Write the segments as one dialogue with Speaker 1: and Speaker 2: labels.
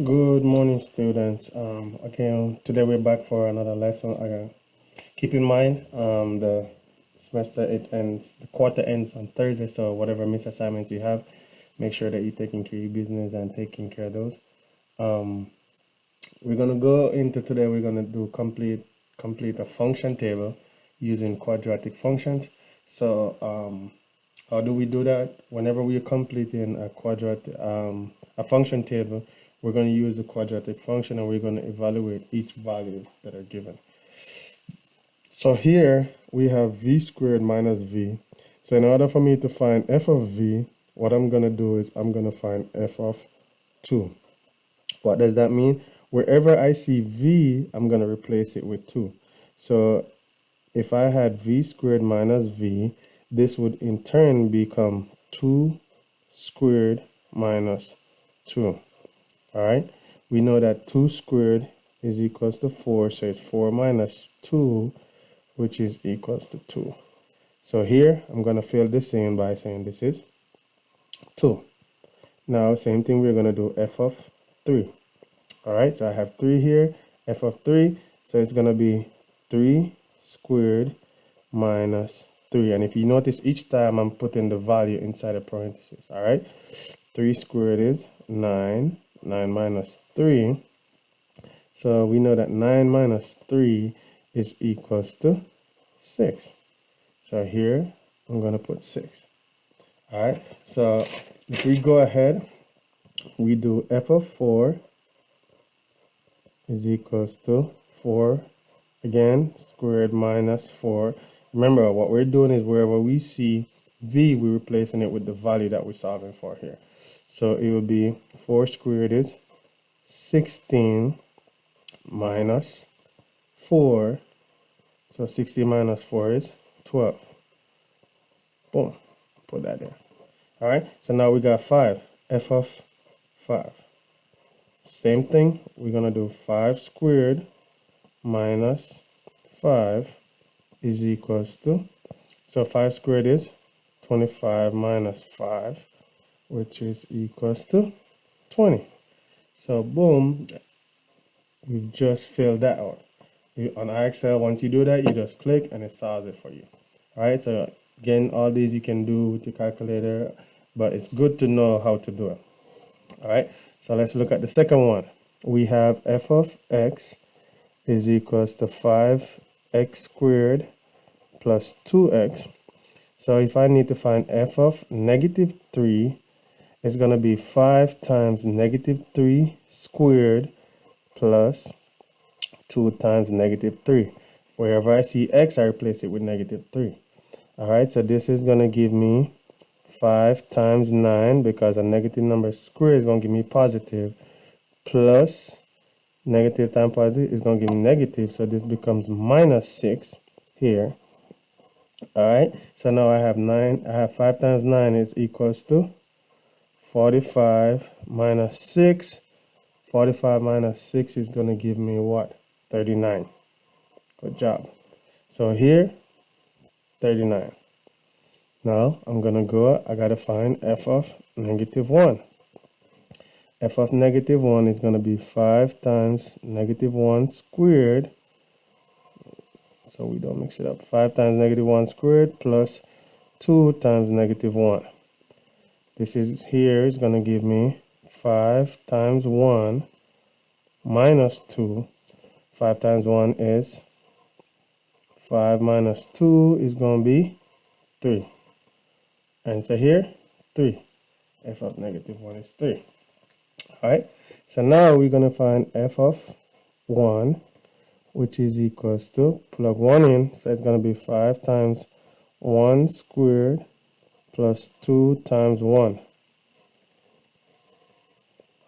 Speaker 1: Good morning, students. Again, today we're back for another lesson. Keep in mind, the the quarter ends on Thursday. So whatever missed assignments you have, make sure that you're taking care of your business and taking care of those. Um, we're gonna go into today. We're gonna do complete a function table using quadratic functions. So how do we do that? Whenever we're completing a function table, we're going to use the quadratic function and we're going to evaluate each value that are given. So here we have v squared minus v. So in order for me to find f of v, what I'm going to do is I'm going to find f of 2. What does that mean? Wherever I see v, I'm going to replace it with 2. So if I had v squared minus v, this would in turn become 2 squared minus 2. All right, we know that 2 squared is equals to 4, so it's 4 minus 2, which is equals to 2. So here, I'm going to fill this in by saying this is 2. Now, same thing, we're going to do f of 3. All right, so I have 3 here, f of 3, so it's going to be 3 squared minus 3. And if you notice, each time I'm putting the value inside a parenthesis. All right, 3 squared is 9. 9 minus 3. So we know that 9 minus 3 is equals to 6. So here I'm going to put 6. All right. So if we go ahead, we do f of 4 is equals to 4 again squared minus 4. Remember, what we're doing is wherever we see v, we're replacing it with the value that we're solving for here. So it will be 4 squared is 16 minus 4. So 16 minus 4 is 12. Boom. Put that there. All right. So now we got 5. F of 5. Same thing. We're going to do 5 squared minus 5 is equals to. So 5 squared is 25 minus 5, which is equals to 20. So boom, we've just filled that out. On Excel, once you do that, you just click and it solves it for you. All right, so again, all these you can do with your calculator, but it's good to know how to do it. All right, so let's look at the second one. We have f of x is equals to 5x squared plus 2x. So if I need to find f of negative 3, it's going to be 5 times negative 3 squared plus 2 times negative 3. Wherever I see x, I replace it with negative 3. All right, so this is going to give me 5 times 9, because a negative number squared is going to give me positive, plus negative times positive is going to give me negative, so this becomes minus 6 here. All right, so now I have 5 times 9 is equals to 45 minus 6. 45 minus 6 is going to give me what? 39. Good job. So here, 39. Now I'm going to go, I got to find f of negative 1. F of negative 1 is going to be 5 times negative 1 squared. So we don't mix it up. 5 times negative 1 squared plus 2 times negative 1. This is here is going to give me 5 times 1 minus 2. 5 times 1 is 5 minus 2 is going to be 3. Answer here, 3. F of negative 1 is 3. All right, so now we're going to find f of 1, which is equals to, plug 1 in, so it's going to be 5 times 1 squared plus 2 times 1.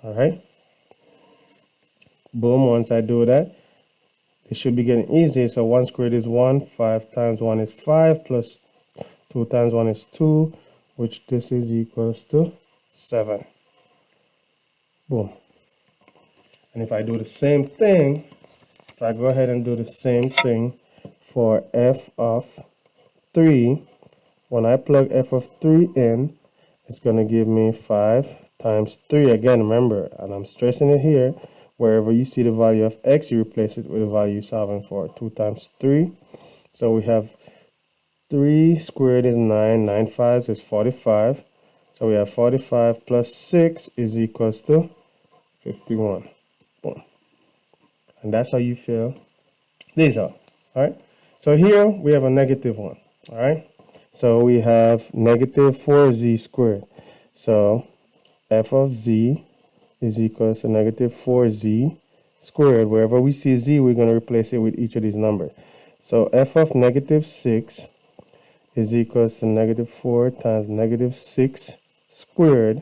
Speaker 1: All right, boom, once I do that, it should be getting easy. So 1 squared is 1, 5 times 1 is 5, plus 2 times 1 is 2, which this is equals to 7. Boom. And if I do the same thing, if I go ahead and do the same thing for f of 3, when I plug f of 3 in, it's going to give me 5 times 3. Again, remember, and I'm stressing it here, wherever you see the value of x, you replace it with the value you're solving for. 2 times 3. So we have 3 squared is 9. 9 fives is 45. So we have 45 plus 6 is equals to 51. Boom. And that's how you fill these out. All right. So here we have a negative 1. All right. So we have negative 4z squared. So f of z is equals to negative 4z squared. Wherever we see z, we're going to replace it with each of these numbers. So f of negative 6 is equals to negative 4 times negative 6 squared,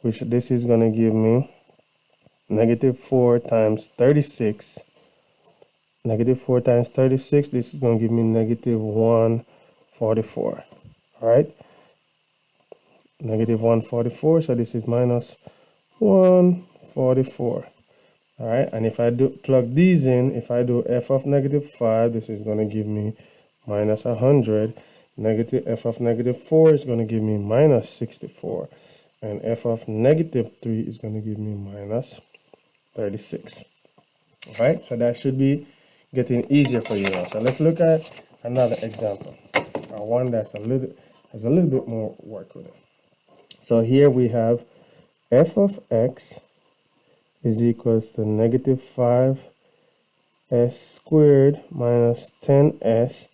Speaker 1: which this is going to give me negative 4 times 36. Negative 4 times 36, this is going to give me negative 144. All right. Negative 144, so this is minus 144. All right, and if I do plug these in, if I do f of negative 5, this is going to give me minus 100. Negative f of negative 4 is going to give me minus 64. And f of negative 3 is going to give me minus 36. All right, so that should be getting easier for you now. So let's look at another example, or one that's has a little bit more work with it. So here we have f of x is equals to negative 5s squared minus 10s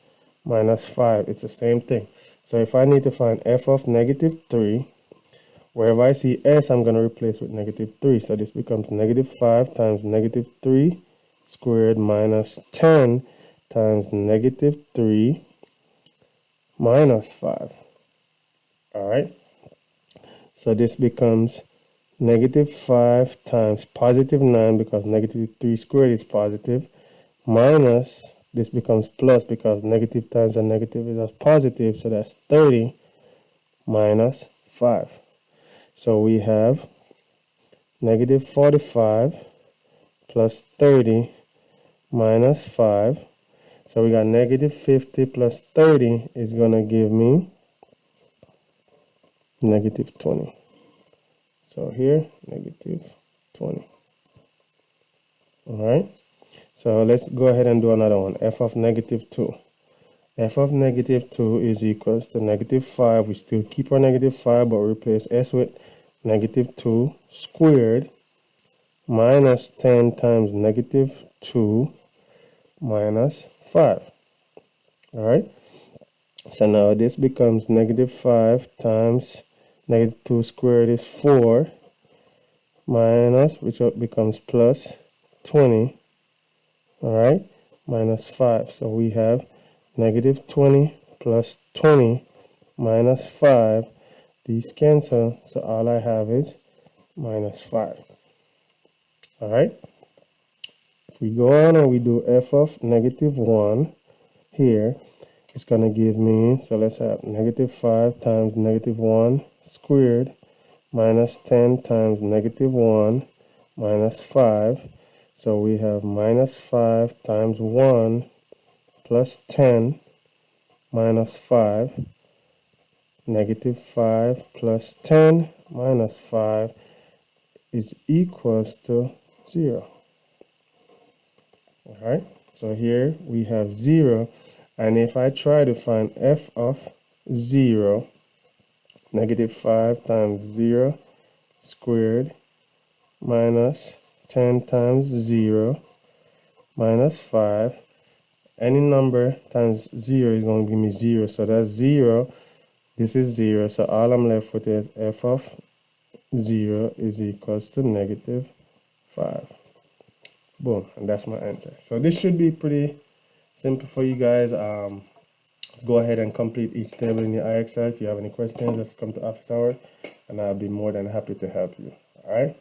Speaker 1: minus 5. It's the same thing. So if I need to find f of negative 3, wherever I see s, I'm going to replace with negative 3. So this becomes negative 5 times negative 3 squared minus 10 times negative 3 minus 5. All right. So this becomes negative 5 times positive 9, because negative 3 squared is positive, minus, this becomes plus because negative times a negative is positive, so that's 30 minus 5. So we have negative 45 plus 30 minus 5. So we got negative 50 plus 30 is going to give me negative 20. So here, negative 20. All right. So let's go ahead and do another one. F of negative 2. F of negative 2 is equals to negative 5. We still keep our negative 5, but replace s with negative 2 squared minus 10 times negative 2 minus 5. All right. So now this becomes negative 5 times negative 2 squared is 4 minus, which becomes plus 20. All right, minus 5. So we have negative 20 plus 20 minus 5. These cancel, so all I have is minus 5. All right. If we go on and we do f of negative 1 here, it's going to give me, so let's have negative 5 times negative 1 squared minus 10 times negative 1 minus 5. So we have minus 5 times 1 plus 10 minus 5. Negative 5 plus 10 minus 5 is equals to 0. All right, so here we have 0. And if I try to find f of 0, negative 5 times 0 squared minus 10 times 0 minus 5. Any number times 0 is going to give me 0. So that's 0. This is 0. So all I'm left with is f of 0 is equals to negative 5. Boom. And that's my answer. So this should be pretty simple for you guys. Let's go ahead and complete each table in your IXL. If you have any questions, just come to office hours, and I'll be more than happy to help you. All right.